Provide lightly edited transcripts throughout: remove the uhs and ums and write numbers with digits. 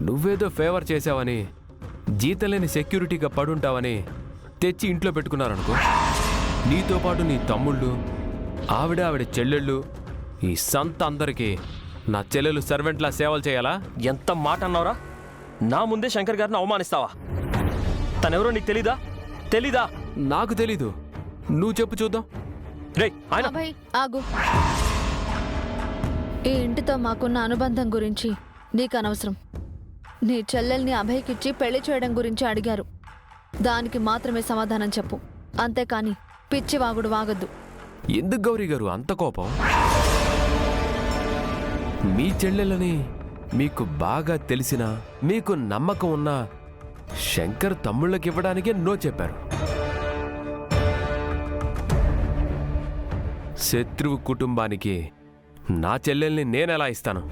నువ్వేదో ఫేవర్ చేసావని, జీతలేని సెక్యూరిటీగా పడుంటావని తెచ్చి ఇంట్లో పెట్టుకున్నారనుకో. నీతో పాటు నీ తమ్ముళ్ళు, ఆవిడ చెల్లెళ్ళు, ఈ సంత అందరికీ నా చెల్లెలు సర్వెంట్లా సేవలు చేయాలా? ఎంత మాట అన్నావురా? నా ముందే శంకర్ గారిని అవమానిస్తావా? తనెవరో నీకు తెలీదా? నాకు తెలీదు, నువ్వు చెప్పు చూద్దాం. రే ఆయన అభయ్ ఆగు. ఈ ఇంటితో మాకున్న అనుబంధం గురించి నీకు అనవసరం. నీ చెల్లెల్ని అభయ్కిచ్చి పెళ్లి చేయడం గురించి అడిగారు. దానికి మాత్రమే సమాధానం చెప్పు, అంతేకాని పిచ్చి వాగుడు వాగద్దు. ఎందుకు గౌరీ గారు అంత కోపం? మీ చెల్లెలని మీకు బాగా తెలిసినా, మీకు నమ్మకం ఉన్నా శంకర్ తమ్ముళ్ళకి ఇవ్వడానికే నో చెప్పారు. శత్రువు కుటుంబానికి నా చెల్లెల్ని నేనెలా ఇస్తాను?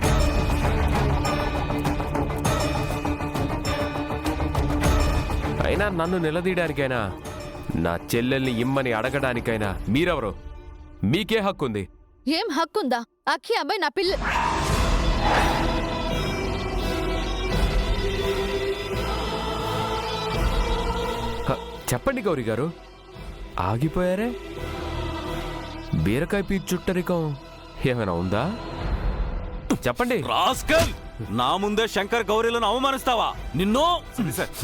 అయినా నన్ను నిలదీయడానికైనా, నా చెల్లెల్ని ఇమ్మని అడగడానికైనా మీరెవరు? మీకే హక్కుంది. ఏం హక్కుందా? అఖి అబ్బాయి నా పిల్ల. చెప్పండి గౌరీ గారు, ఆగిపోయారే? బీరకాయ పీ చుట్టరికం ఏమైనా ఉందా? చెప్పండి. రాస్కల్! నా ముందే శంకర్ గౌరీలను అవమానిస్తావా? నిన్ను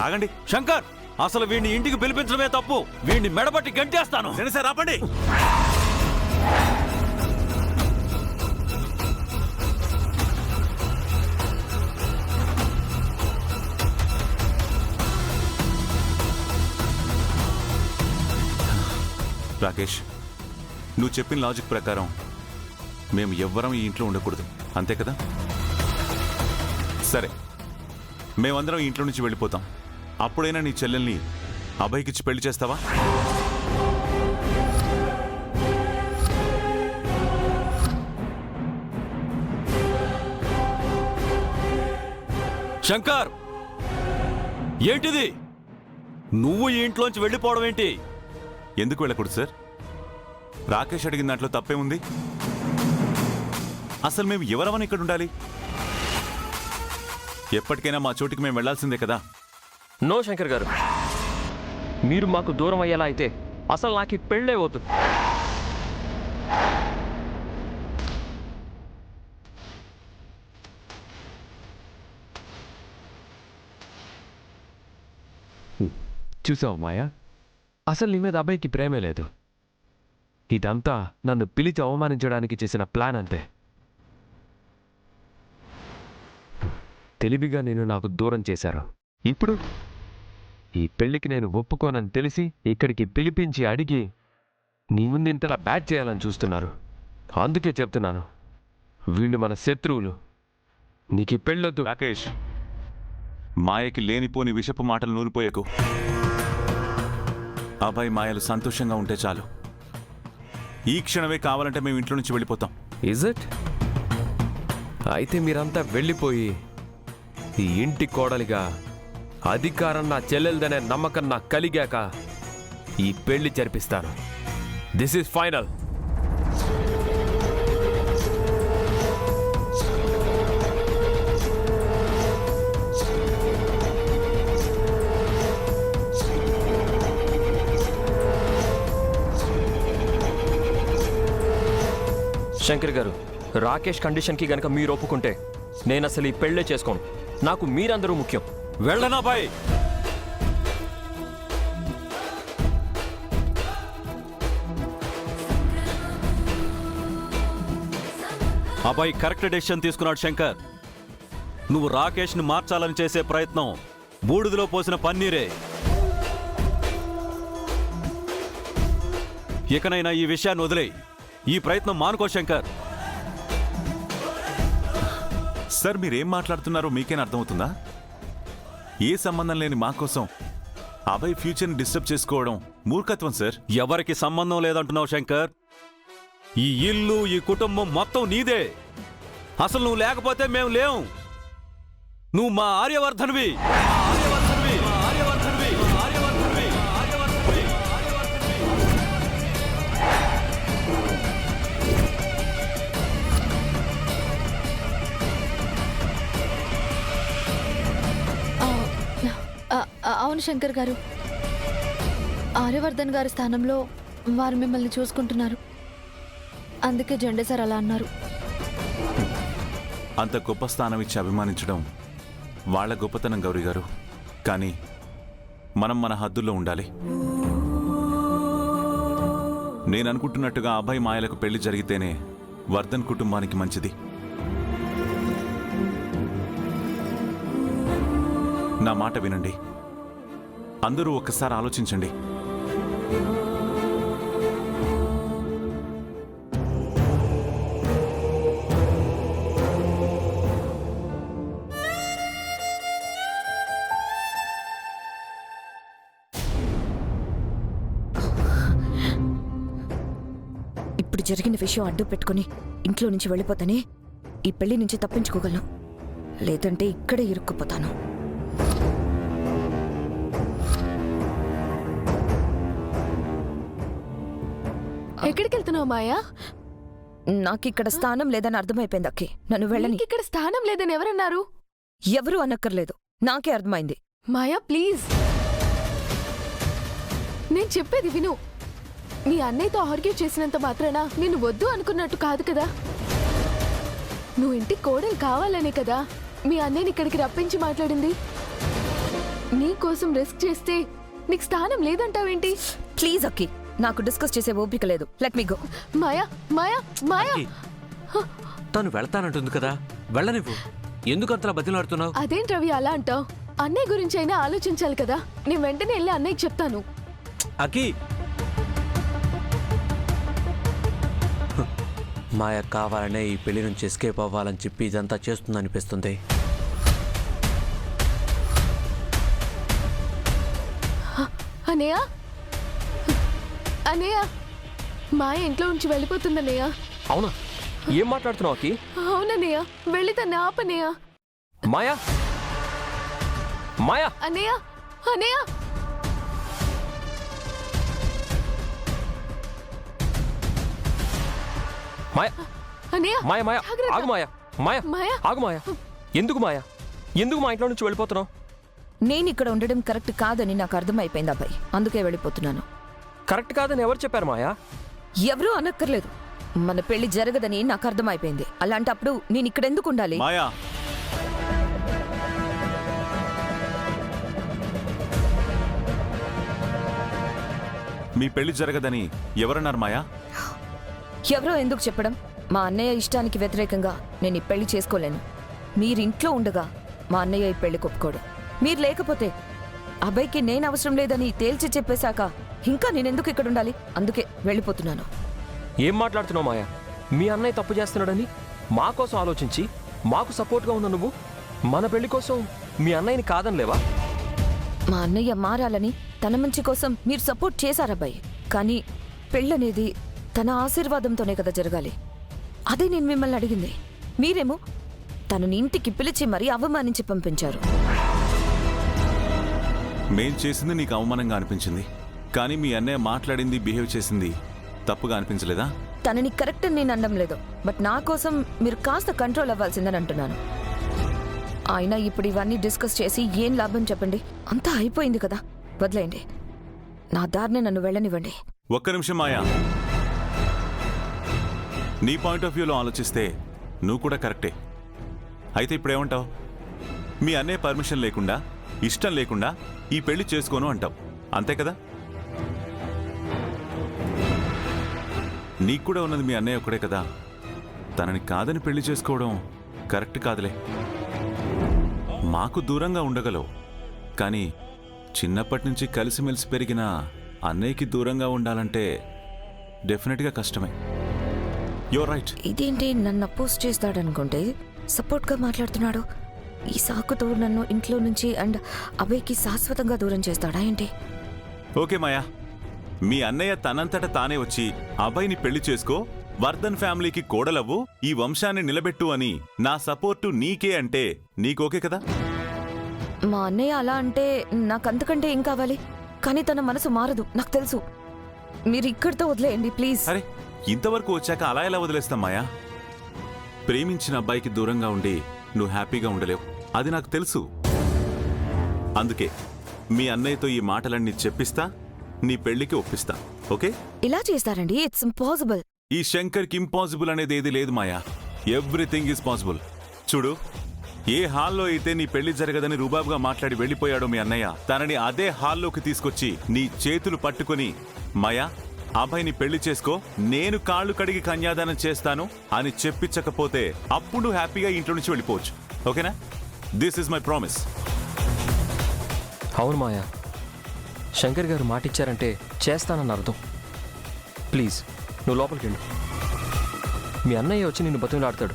ఆగండి శంకర్, అసలు వీడిని ఇంటికి పిలిపించడమే తప్పు. వీడిని మెడబట్టి గంటేస్తాను. సార్ ఆపండి. రాకేష్, నువ్వు చెప్పిన లాజిక్ ప్రకారం మేము ఎవ్వరం ఈ ఇంట్లో ఉండకూడదు, అంతే కదా? సరే, మేమందరం ఈ ఇంట్లో నుంచి వెళ్ళిపోతాం. అప్పుడైనా నీ చెల్లెల్ని అభయ్కిచ్చి పెళ్లి చేస్తావా? శంకర్, ఏంటిది? నువ్వు ఈ ఇంట్లోంచి వెళ్ళిపోవడం ఏంటి? ఎందుకు వెళ్ళకూడదు సార్? రాకేష్ అడిగిన దాంట్లో తప్పే ఉంది. అసలు మేము ఎవరమని ఇక్కడ ఉండాలి? ఎప్పటికైనా మా చోటికి మేము వెళ్లాల్సిందే కదా. నో శంకర్ గారు, మీరు మాకు దూరం అయ్యేలా అయితే అసలు నాకు ఈ పెళ్ళే వద్దు. చూసావు మాయా, అసలు నీ మీద అబ్బాయికి ప్రేమే లేదు. ఇదంతా నన్ను పిలిచి అవమానించడానికి చేసిన ప్లాన్ అంతే. తెలివిగా నేను నాకు దూరం చేశారు. ఇప్పుడు ఈ పెళ్లికి నేను ఒప్పుకోనని తెలిసి ఇక్కడికి పిలిపించి అడిగి నీ ముందు ఇంతలా బ్యాట్ చేయాలని చూస్తున్నారు. అందుకే చెప్తున్నాను, వీళ్ళు మన శత్రువులు. నీకు ఈ పెళ్ళొద్దు. రాకేష్, మాయకి లేనిపోని విషపు మాటలు నూరిపోయకు. అబ్బాయి మాయలు సంతోషంగా ఉంటే చాలు. ఈ క్షణమే కావాలంటే మేము ఇంట్లో నుంచి వెళ్ళిపోతాం. Is it? అయితే మీరంతా వెళ్ళిపోయి ఈ ఇంటి కోడలిగా అధికారం నా చెల్లెలదనే నమ్మకం నాకు కలిగాక ఈ పెళ్లి జరిపిస్తాను. This is final. Shankar garu, Rakesh కండిషన్కి గనక మీరు ఒప్పుకుంటే నేను అసలు ఈ పెళ్ళే చేసుకోను. నాకు మీరందరూ ముఖ్యం. వెళ్ళనా బాయ్? అబ్బాయి కరెక్ట్ డెసిషన్ తీసుకున్నాడు శంకర్. నువ్వు రాకేష్ని మార్చాలని చేసే ప్రయత్నం బూడిదలో పోసిన పన్నీరే. ఇకనైనా ఈ విషయాన్ని వదిలేయి. ఈ ప్రయత్నం మానుకో శంకర్. సార్, మీరేం మాట్లాడుతున్నారో మీకేనా అర్థమవుతుందా? ఏ సంబంధం లేని మా కోసం అభయ్ ఫ్యూచర్ని డిస్టర్బ్ చేసుకోవడం మూర్ఖత్వం సార్. ఎవరికి సంబంధం లేదంటున్నావు శంకర్? ఈ ఇల్లు, ఈ కుటుంబం మొత్తం నీదే. అసలు నువ్వు లేకపోతే మేము లేవు. నువ్వు మా ఆర్యవర్ధన్వి. అవును శంకర్ గారు, ఆర్యవర్ధన్ గారి స్థానంలో వారు మిమ్మల్ని చూసుకుంటున్నారు. అందుకే జెండే సార్ అలా అన్నారు. అంత గొప్ప స్థానం ఇచ్చి అభిమానించడం వాళ్ళ గొప్పతనం గౌరీ గారు. కానీ మనం మన హద్దుల్లో ఉండాలి. నేను అనుకుంటున్నట్టుగా అభయ్ మాయలకు పెళ్లి జరిగితేనే వర్ధన్ కుటుంబానికి మంచిది. నా మాట వినండి. అందరూ ఒక్కసారి ఆలోచించండి. ఇప్పుడు జరిగిన విషయం అడ్డు పెట్టుకుని ఇంట్లో నుంచి వెళ్ళిపోతానే ఈ పెళ్లి నుంచి తప్పించుకోగలను. లేదంటే ఇక్కడే ఇరుక్కుపోతాను. ఎక్కడికి వెళ్తున్నావు మాయా? నాకిక్కడ స్థానం లేదని అర్థమైపోయింది అక్కి. నన్ను వెళ్ళని. ఇక్కడ స్థానం లేదని ఎవరన్నారు? ఎవరూ అనక్కర్లేదు, నాకే అర్థమైంది. మాయా ప్లీజ్, నేను చెప్పేది విను. మీ అన్నయ్యతో ఆర్గ్యూ చేసినంత మాత్రాన నేను వద్దు అనుకున్నట్టు కాదు కదా. నువ్వు ఇంటికి కోడలు కావాలనే కదా మీ అన్నయ్యని ఇక్కడికి రప్పించి మాట్లాడింది. నీ కోసం రిస్క్ చేస్తే నీకు స్థానం లేదంటావేంటి? ప్లీజ్ అక్కి, నాకు డిస్కస్ చేసే ఓపిక లేదు. Let me go. మాయా మాయా మాయా, తను వెళ్తానంటుంది కదా, వెళ్ళనివ్వు. ఎందుకు అంతలా బతిలాడుతున్నావు? అదేంటి రవి అలా అంటావు? అన్నయ్య గురించి అయినా ఆలోచించాలి కదా. నేను వెంటనే వెళ్ళి అన్నయ్యకి చెప్తాను. అకి, మాయ కావాలనే ఈ పెళ్లి నుంచి ఎస్కేప్ అవ్వాలని చెప్పి ఇదంతా చేస్తుందనిపిస్తుంది. అన్నయ్య అన్నయ్య, మాయ ఇంట్లో నుంచి వెళ్ళిపోతుందన్నయ్య. అవునా? ఏం మాట్లాడుతున్నావు అకి? అవునన్నయ్య, వెళ్ళి తన్ని ఆపన్నయ్య. మాయా, మాయా, అన్నయ్య అన్నయ్య, మాయా, అన్నయ్య మాయా, మాయా, జాగ్రత్త. ఆగు మాయా, మాయా, మాయా. ఆగు మాయా. ఎందుకు మాయా? ఎందుకు మా ఇంట్లో నుంచి వెళ్ళిపోతున్నావు? నేను ఇక్కడ ఉండడం కరెక్ట్ కాదని నాకు అర్థమైపోయింది అబ్బాయి. అందుకే వెళ్ళిపోతున్నాను. కరెక్ట్ కాదని ఎవరు చెప్పారు మాయా? ఎవరూ అనక్కర్లేదు. మన పెళ్లి జరగదని నాకు అర్థమైపోయింది. అలాంటప్పుడు నేను ఇక్కడ ఎందుకు ఉండాలి? మాయా, మీ పెళ్లి జరగదని ఎవరన్నారు మాయా? ఎవరో ఎందుకు చెప్పడం? మా అన్నయ్య ఇష్టానికి వ్యతిరేకంగా నేను ఈ పెళ్లి చేసుకోలేను. మీరింట్లో ఉండగా మా అన్నయ్య ఈ పెళ్లి ఒప్పుకోడు. మీరు లేకపోతే అబ్బాయికి నేను అవసరం లేదని తేల్చి చెప్పేశాక ఇంకా నేనెందుకు ఇక్కడ ఉండాలి? అందుకే వెళ్ళిపోతున్నాను. ఏం మాట్లాడుతున్నావు మాయా? మీ అన్నయ్య తప్పు చేస్తున్నాడని మా కోసం ఆలోచించి మాకు సపోర్ట్గా ఉన్న నువ్వు మన పెళ్లి కోసం మీ అన్నయ్యని కాదనిలేవా? మా అన్నయ్య మారాలని తన మంచి కోసం మీరు సపోర్ట్ చేశారబ్బాయి. కానీ పెళ్ళనేది తన ఆశీర్వాదంతోనే కదా జరగాలి. అదే నేను మిమ్మల్ని అడిగింది. మీరేమో తనని ఇంటికి పిలిచి మరీ అవమానించి పంపించారు. మేం చేసింది నీకు అవమానంగా అనిపించింది, కానీ మీ అన్నయ్య మాట్లాడింది, బిహేవ్ చేసింది తప్పుగా అనిపించలేదా? తనని కరెక్ట్ అని నేను అనడం లేదు. బట్ నా కోసం మీరు కాస్త కంట్రోల్ అవ్వాల్సిందని అంటున్నాను. అయినా ఇప్పుడు ఇవన్నీ డిస్కస్ చేసి ఏం లాభం చెప్పండి? అంతా అయిపోయింది కదా, వదిలేయండి. నా దారిని నన్ను వెళ్ళనివ్వండి. ఒక్క నిమిషం మాయా, నీ పాయింట్ ఆఫ్ వ్యూలో ఆలోచిస్తే నువ్వు కూడా కరెక్టే. అయితే ఇప్పుడేమంటావు? మీ అన్నయ్య పర్మిషన్ లేకుండా, ఇష్టం లేకుండా ఈ పెళ్లి చేసుకోను అంటావు, అంతే కదా? నీకు కూడా ఉన్నది మీ అన్నయ్య ఒక్కడే కదా. తనని కాదని పెళ్లి చేసుకోవడం కరెక్ట్ కాదులే. మాకు దూరంగా ఉండగలవు, కానీ చిన్నప్పటి నుంచి కలిసిమెలిసి పెరిగిన అన్నయ్యకి దూరంగా ఉండాలంటే డెఫినెట్గా కష్టమే. Your right. ఇదేంటి నన్ను అపోజ్ చేస్తాడనుకుంటే సపోర్ట్గా మాట్లాడుతున్నాడు. ఈ సాకుతో నన్ను ఇంట్లో నుంచి అండ్ అభయ్కి శాశ్వతంగా దూరం చేస్తాడా ఏంటి? ఓకే మాయా, మీ అన్నయ్య తనంతట తానే వచ్చి అభయ్ని పెళ్లి చేసుకో, వర్ధన్ ఫ్యామిలీకి కోడలవ్వు, ఈ వంశాన్ని నిలబెట్టు అని నా సపోర్టు నీకే అంటే నీకోకే కదా? మా అన్నయ్య అలా అంటే నాకంతకంటే ఏం కావాలి? కానీ తన మనసు మారదు, నాకు తెలుసు. మీరు ఇక్కడితో వదిలేయండి ప్లీజ్. అరే, ఇంతవరకు వచ్చాక అలా ఎలా వదిలేస్తాం మాయా? ప్రేమించిన అబ్బాయికి దూరంగా ఉండి నువ్వు హ్యాపీగా ఉండలేవు, అది నాకు తెలుసు. అందుకే మీ అన్నయ్యతో ఈ మాటలన్నీ చెప్పిస్తా, నీ పెళ్లికి ఒప్పిస్తా. ఓకే? ఇలా చేస్తారండి? It's impossible. ఈ శంకర్కి ఇంపాసిబుల్ అనేది ఏది లేదు మాయా. Everything is possible. చూడు, ఏ హాల్లో అయితే నీ పెళ్లి జరగదని రుబాబుగా మాట్లాడి వెళ్ళిపోయాడో మీ అన్నయ్య, తనని అదే హాల్లోకి తీసుకొచ్చి నీ చేతులు పట్టుకొని, మాయా అబ్బాయిని పెళ్లి చేసుకో, నేను కాళ్ళు కడిగి కన్యాదానం చేస్తాను అని చెప్పించకపోతే అప్పుడు నువ్వు హ్యాపీగా ఇంట్లో నుంచి వెళ్ళిపోవచ్చు. ఓకేనా? This is my promise. అవును మాయా, శంకర్ గారు మాట ఇచ్చారంటే చేస్తానన్న అర్థం. ప్లీజ్ నువ్వు లోపలికి వెళ్ళు. మీ అన్నయ్య వచ్చి నిన్ను బతిమలాడతాడు.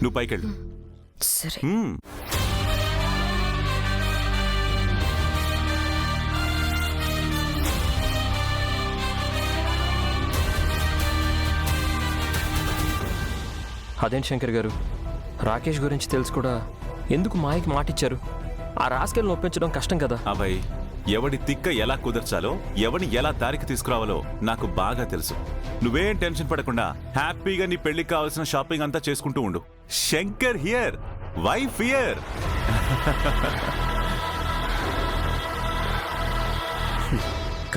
నువ్వు పైకెళ్ళు. సరే. అదేంటి శంకర్ గారు, రాకేష్ గురించి తెలుసు కూడా ఎందుకు మాయకి మాట ఇచ్చారు? ఆ రాస్కెల్ని ఒప్పించడం కష్టం కదా. అబ్బాయి, ఎవడి తిక్క ఎలా కుదర్చాలో, ఎవని ఎలా దారికి తీసుకురావాలో నాకు బాగా తెలుసు. నువ్వేం టెన్షన్ పడకుండా హ్యాపీగా నీ పెళ్లికి కావాల్సిన షాపింగ్ అంతా చేసుకుంటూ ఉండు. Shankar here, wife here.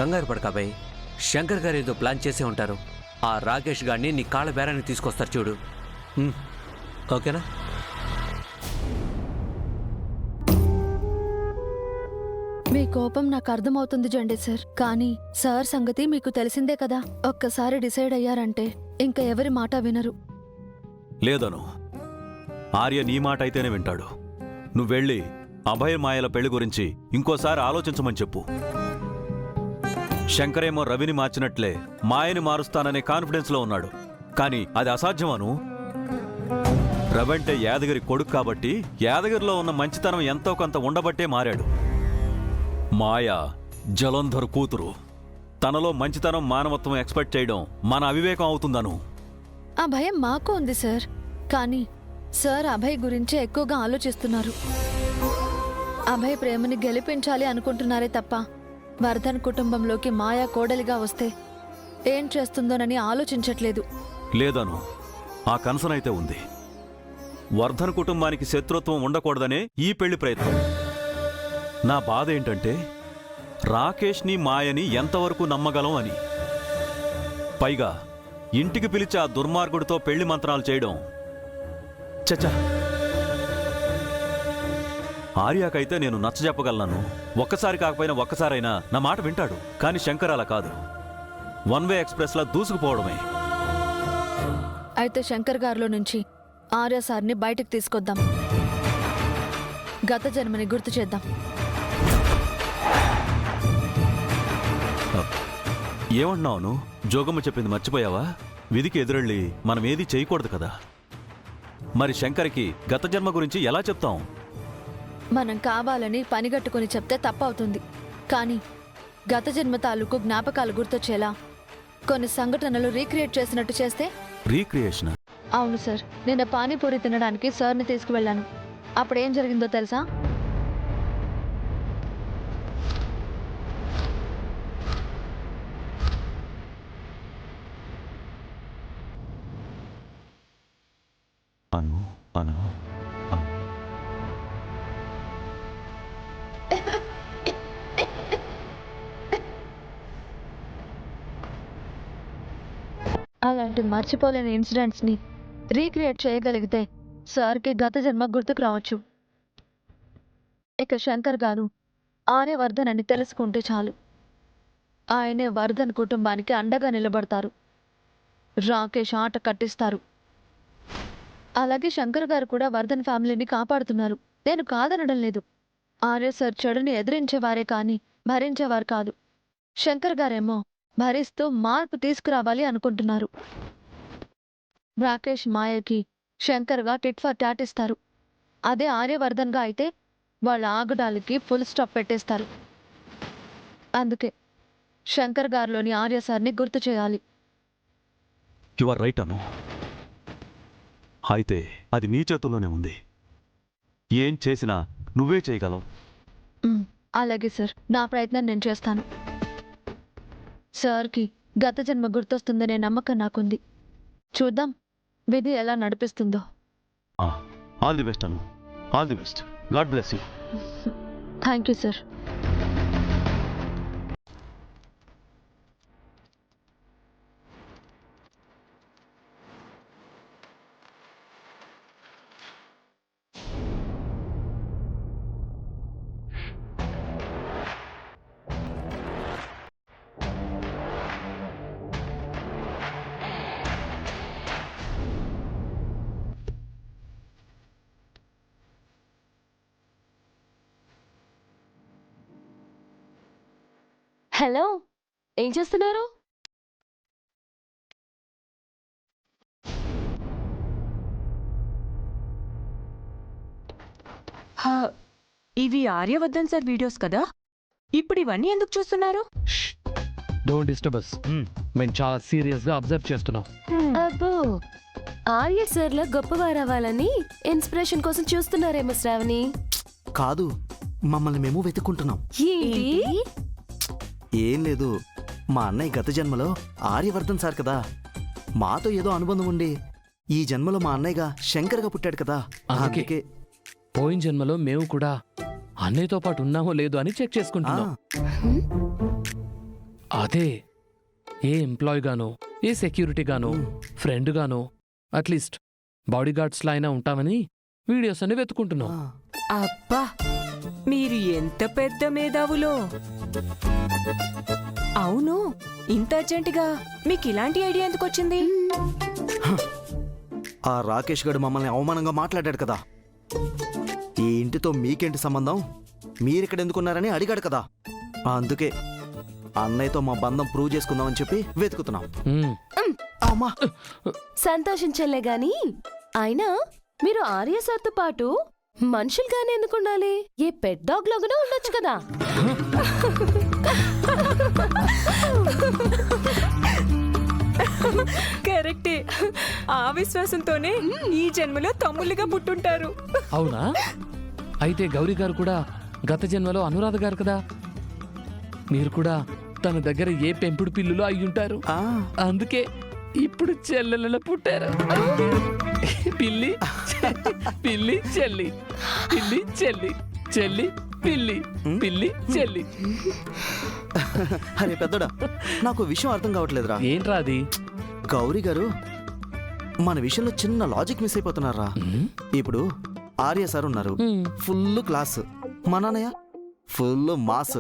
కంగారు పడకాబాయ్, శంకర్ గారు ఏదో ప్లాన్ చేసే ఉంటారు. ఆ రాకేష్ గారిని నీ కాళ్ళ బేరానికి తీసుకొస్తారు చూడు. ఓకేనా? మీ కోపం నాకు అర్థమవుతుంది జండే సార్, కానీ సార్ సంగతి మీకు తెలిసిందే కదా. ఒక్కసారి డిసైడ్ అయ్యారంటే ఇంకా ఎవరి మాట వినరు. లేదను, ఆర్య నీ మాట అయితేనే వింటాడు. నువ్వెళ్ళి అభయ మాయల పెళ్లి గురించి ఇంకోసారి ఆలోచించమని చెప్పు. శంకరేమో రవిని మార్చినట్లే మాయని మారుస్తాననే కాన్ఫిడెన్స్లో ఉన్నాడు. కానీ అది అసాధ్యమను. రవంటే యాదగిరి కొడుకు కాబట్టి యాదగిరిలో ఉన్న మంచితనం ఎంతో కొంత ఉండబట్టే మారాడు. మాయ జలంధర్ కూతురు. తనలో మంచితనం, మానవత్వం ఎక్స్పెక్ట్ చేయడం మన అవివేకం అవుతుందను. ఆ భయం మాకు ఉంది సార్, కానీ సార్ అభయ్ గురించే ఎక్కువగా ఆలోచిస్తున్నారు. అభయ్ ప్రేమని గెలిపించాలి అనుకుంటున్నారే తప్ప వర్ధన్ కుటుంబంలోకి మాయా కోడలిగా వస్తే ఏం చేస్తుందోనని ఆలోచించట్లేదు. లేదను, ఆ కన్సర్న్ అయితే ఉంది. వర్ధన్ కుటుంబానికి శత్రుత్వం ఉండకూడదనే ఈ పెళ్లి ప్రయత్నం. నా బాధ ఏంటంటే రాకేష్ని మాయని ఎంతవరకు నమ్మగలం అని. పైగా ఇంటికి పిలిచి ఆ దుర్మార్గుడితో పెళ్లి మంత్రాలు చేయడం. చచ్చా, ఆర్యాకైతే నేను నచ్చజెప్పగలను. ఒక్కసారి కాకపోయినా ఒక్కసారైనా నా మాట వింటాడు. కానీ శంకర్ అలా కాదు, వన్ వే ఎక్స్ప్రెస్లా దూసుకుపోవడమే. అయితే శంకర్ గారిలో నుంచి ఆర్య సార్ని బయటకు తీసుకొద్దాం. గత జన్మని గుర్తు చేద్దాం. ఏమంటున్నావును? జోగమ్మ చెప్పింది మర్చిపోయావా? విధికి ఎదురెళ్ళి మనం ఏదీ చేయకూడదు కదా. మరి శంకర్కి గత జన్మ గురించి ఎలా చెప్తాం? మనం కావాలని పనిగట్టుకుని చెప్తే తప్పవుతుంది. కానీ గత జన్మ తాలూకు జ్ఞాపకాలు గుర్తొచ్చేలా కొన్ని సంఘటనలు రీక్రియేట్ చేసినట్టు చేస్తే. రీక్రియేషన్? అవును సార్, నిన్న పానీపూరి తినడానికి సార్ని తీసుకువెళ్ళాను. అప్పుడేం జరిగిందో తెలుసా? అను అను అలాంటి మర్చిపోలేని ఇన్సిడెంట్స్ని రీక్రియేట్ చేయగలిగితే సార్కి గత జన్మ గుర్తుకు రావచ్చు. ఇక శంకర్ గారు ఆర్యవర్ధన్ అని తెలుసుకుంటే చాలు. ఆయనే వర్ధన్ కుటుంబానికి అండగా నిలబడతారు. రాకేష్ ఆట కట్టిస్తారు. అలాగే శంకర్ గారు కూడా వర్ధన్ ఫ్యామిలీని కాపాడుతున్నారు. నేను కాదనడం లేదు. ఆర్య సార్ చెడుని ఎదిరించేవారే కానీ భరించేవారు కాదు. శంకర్ గారేమో భరిస్తూ మార్పు తీసుకురావాలి అనుకుంటున్నారు. రాకేష్ మాయకి శంకర్గా టిట్ ఫర్ టాట్ ఇస్తారు. అదే ఆర్యవర్ధన్గా అయితే వాళ్ళ ఆగడాలకి ఫుల్ స్టాప్ పెట్టేస్తారు. అందుకే శంకర్ గారిలోని ఆర్య సార్ని గుర్తు చేయాలి. యు ఆర్ రైట్ అను. అయితే అది నీ చేతుల్లోనే ఉంది. ఏం చేసినా నువ్వే చేయగలవు. అలాగే సార్, నా ప్రయత్నం నేను చేస్తాను. సార్కి గత జన్మ గుర్తొస్తుందనే నమ్మకం నాకుంది. చూద్దాం విధి ఎలా నడిపిస్తుందో. All the best Anu, all the best. God bless you. Thank you sir. Hello, ఏం చేస్తున్నారు? ఇవి ఆర్యవర్ధన్ సార్ వీడియోస్ కదా, ఇప్పుడు ఇవన్నీ ఎందుకు చూస్తున్నారు? Don't disturb us. మేము చాలా సీరియస్గా అబ్జర్వ్ చేస్తున్నాం. అబ్బో, ఆర్య సార్ల గొప్పవారవ్వాలని ఇన్స్పిరేషన్ కోసం చూస్తున్నారేమో శ్రావణి. కాదు, మమ్మల్ని మేము వెతుక్కుంటున్నాం. ఏంటి? ఏం లేదు, మా అన్నయ్య గత జన్మలో ఆర్యవర్ధన్ సార్ కదా, మాతో ఏదో అనుబంధం ఉండి ఈ జన్మలో మా అన్నయ్యగా శంకర్గా పుట్టాడు కదా, అందుకే. పోయిన జన్మలో మేము కూడా అన్నయ్యతో పాటు ఉన్నామో లేదో అని చెక్ చేసుకుంటున్నాం. అదే ఏ ఎంప్లాయ్ గానో, ఏ సెక్యూరిటీ గానో, ఫ్రెండ్ గానో, అట్లీస్ట్ బాడీ గార్డ్స్ లా అయినా ఉంటామని వీడియోస్ అన్ని వెతుకుంటున్నాం. అబ్బా, మీరు ఎంత పెద్ద మేధావులో. అవును, ఇంత అర్జెంటుగా మీకు ఇలాంటి ఐడియా ఎందుకు వచ్చింది? ఆ రాకేష్ గడు మమ్మల్ని అవమానంగా మాట్లాడాడు కదా, ఈ ఇంటితో మీకేంటి సంబంధం, మీరిక్కడ ఎందుకున్నారని అడిగాడు కదా, అందుకే అన్నయ్యతో మా బంధం ప్రూవ్ చేసుకుందామని చెప్పి వెతుకుతున్నాం. అమ్మా, సంతోషించలే గాని అయినా మీరు ఆర్య సార్తో పాటు మనుషులుగానే ఎందుకు ఉండాలి? ఏ పెట్ డాగ్ లాగానే ఉండొచ్చు కదా. కరెక్టే, ఆ విశ్వాసంతోనే ఈ జన్మలో తమ్ముళ్ళుగా పుట్టుంటారు. అవునా? అయితే గౌరీ గారు కూడా గత జన్మలో అనురాధ గారు కదా, మీరు కూడా తన దగ్గర ఏ పెంపుడు పిల్లులో అయ్యుంటారు. అందుకే ఇప్పుడు చెల్లెలలో పుట్టారు. పిల్లి పిల్లి చెల్లి, పిల్లి చెల్లి, చెల్లి పిల్లి, పిల్లి చెల్లి. అరే పెద్దోడా, నాకు విషయం అర్థం కావట్లేదురా. ఏంట్రా అది? గౌరీ గారు మన విషయంలో చిన్న లాజిక్ మిస్ అయిపోతున్నారా. ఇప్పుడు ఆర్య సార్ ఉన్నారు, ఫుల్ క్లాస్, మా నాన్నయ్య ఫుల్ మాస్.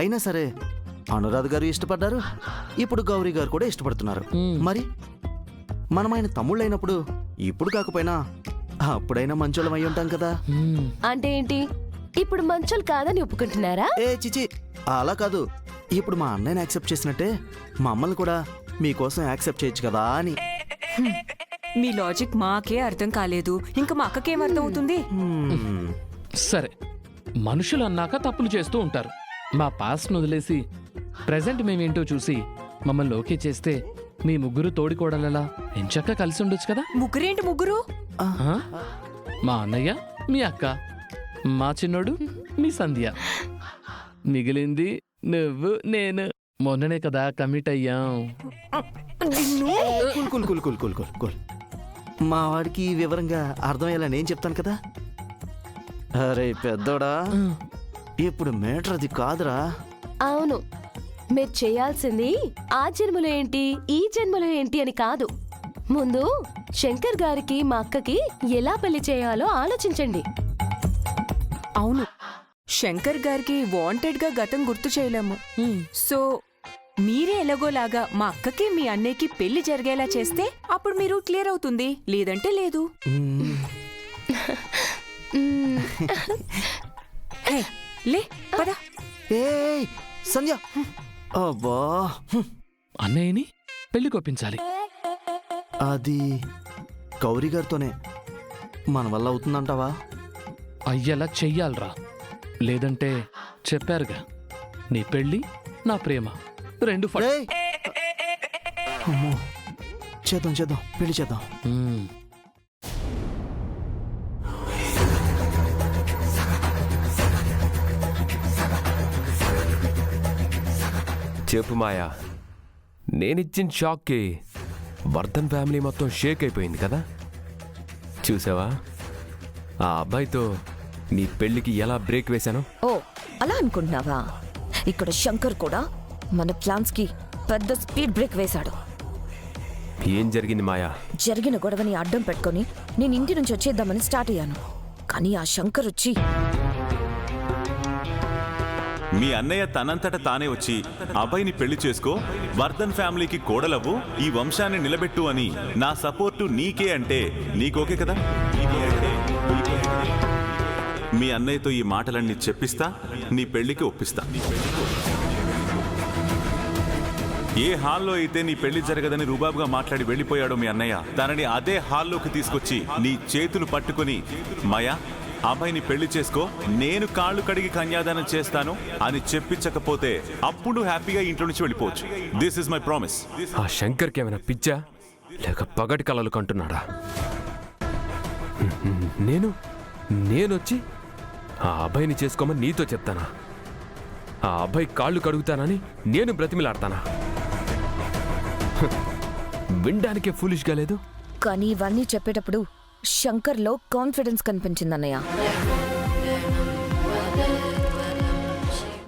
అయినా సరే అనురాధ్ గారు ఇష్టపడ్డారు, ఇప్పుడు గౌరీ గారు కూడా ఇష్టపడుతున్నారు. మరి మనం ఆయన తమ్ముళ్ళు అయినప్పుడు ఇప్పుడు కాకపోయినా అప్పుడైనా మంచోళ్ళం అయి ఉంటాం కదా. అంటే ఏంటి, ఇప్పుడు మంచోళ్ళు కాదని ఒప్పుకుంటున్నారా? ఏ చిచి, అలా కాదు. ఇప్పుడు మా అన్నయ్యని యాక్సెప్ట్ చేసినట్టే మమ్మల్ని కూడా మీకోసం యాక్సెప్ట్ చేయొచ్చు కదా అని. మీ లాజిక్ మాకే అర్థం కాలేదు, ఇంకా మా అక్కకేం అర్థం అవుతుంది? సరే, మనుషులు అన్నాక తప్పులు చేస్తూ ఉంటారు. మా పాస్ట్ను వదిలేసి ప్రెజెంట్ మేమేంటో చూసి మమ్మల్ని ఓకే చేస్తే మీ ముగ్గురు తోడికోడలలా ఎంచక్క కలిసి ఉండొచ్చు కదా. ముగ్గురేంటి ముగ్గురు? మా అన్నయ్య, మీ అక్క, మా చిన్నోడు, మీ సంధ్య, మిగిలింది నువ్వు నేను. మొన్ననే కదా కమిట్ అయ్యాం. Cool cool cool cool cool cool. మా వాడికి వివరంగా అర్థమయ్యేలా నేను చెప్తాను కదా. అరే పెద్దోడా, ఇప్పుడు మేటర్ అది కాదురా. అవును, మీరు చేయాల్సింది ఆ జన్మలో ఏంటి, ఈ జన్మలో ఏంటి అని కాదు. ముందు శంకర్ గారికి మా అక్కకి ఎలా పెళ్లి చేయాలో ఆలోచించండి. అవును, శంకర్ గారికి వాంటెడ్ గా గతం గుర్తు చేయలేము. సో మీరే ఎలాగోలాగా మా అక్కకి మీ అన్నయ్యకి పెళ్లి జరిగేలా చేస్తే అప్పుడు మీరు క్లియర్ అవుతుంది, లేదంటే లేదు. హే, లే పద. ఏయ్ సంధ్య, అబ్బా, అన్నయ్యని పెళ్లి కొప్పించాలి. అది గౌరీ గారితోనే మన వల్ల అవుతుందంటావా? అయ్యేలా చెయ్యాలరా, లేదంటే చెప్పారుగా, నీ పెళ్ళి నా ప్రేమ రెండు ఏయ్! అమ్మో, చేద్దాం చేద్దాం, పెళ్లి చేద్దాం. చెప్పు మాయా, నేనిచ్చిన షాక్కి వర్ధన్ ఫ్యామిలీ మొత్తం షేక్ అయిపోయింది కదా. చూసావా ఆ అబ్బాయితో నీ పెళ్ళికి ఎలా బ్రేక్ వేశాను? ఓ అలా అనుకుంటున్నావా? ఇక్కడ శంకర్ కూడా మన ప్లాన్స్కి పెద్ద స్పీడ్ బ్రేక్ వేశాడు. ఏం జరిగింది మాయా? జరిగిన గొడవని అడ్డం పెట్టుకొని నేను ఇంటి నుంచి వచ్చేద్దామని స్టార్ట్ అయ్యాను. కానీ ఆ శంకర్ వచ్చి మీ అన్నయ్య తనంతట తానే వచ్చి అబ్బాయిని పెళ్లి చేసుకో, వర్ధన్ ఫ్యామిలీకి కోడలవ్వు, ఈ వంశాన్ని నిలబెట్టు అని నా సపోర్టు నీకే అంటే నీకోకే కదా? మీ అన్నయ్యతో ఈ మాటలన్నీ చెప్పిస్తా, నీ పెళ్లికి ఒప్పిస్తా. ఏ హాల్లో అయితే నీ పెళ్లి జరగదని రుబాబుగా మాట్లాడి వెళ్ళిపోయాడో మీ అన్నయ్య, తనని అదే హాల్లోకి తీసుకొచ్చి నీ చేతులు పట్టుకుని మాయా అబ్బాయిని పెళ్లి చేసుకో, నేను కాళ్ళు కడిగి కన్యాదానం చేస్తాను అని చెప్పించకపోతే అప్పుడు హ్యాపీగా ఇంట్లో నుంచి వెళ్ళిపోవచ్చు. This is my promise. ఆ శంకర్కి ఏమైనా పిచ్చా లేక పగటి కలలు కంటున్నాడా? నేనొచ్చి ఆ అబ్బాయిని చేసుకోమని నీతో చెప్తానా? ఆ అబ్బాయి కాళ్ళు కడుగుతానని నేను బ్రతిమిలాడతానా? వినడానికే ఫూలిష్గా లేదు. కానీ ఇవన్నీ చెప్పేటప్పుడు శంకర్లో కాన్ఫిడెన్స్ కనిపించిందన్నయ్య.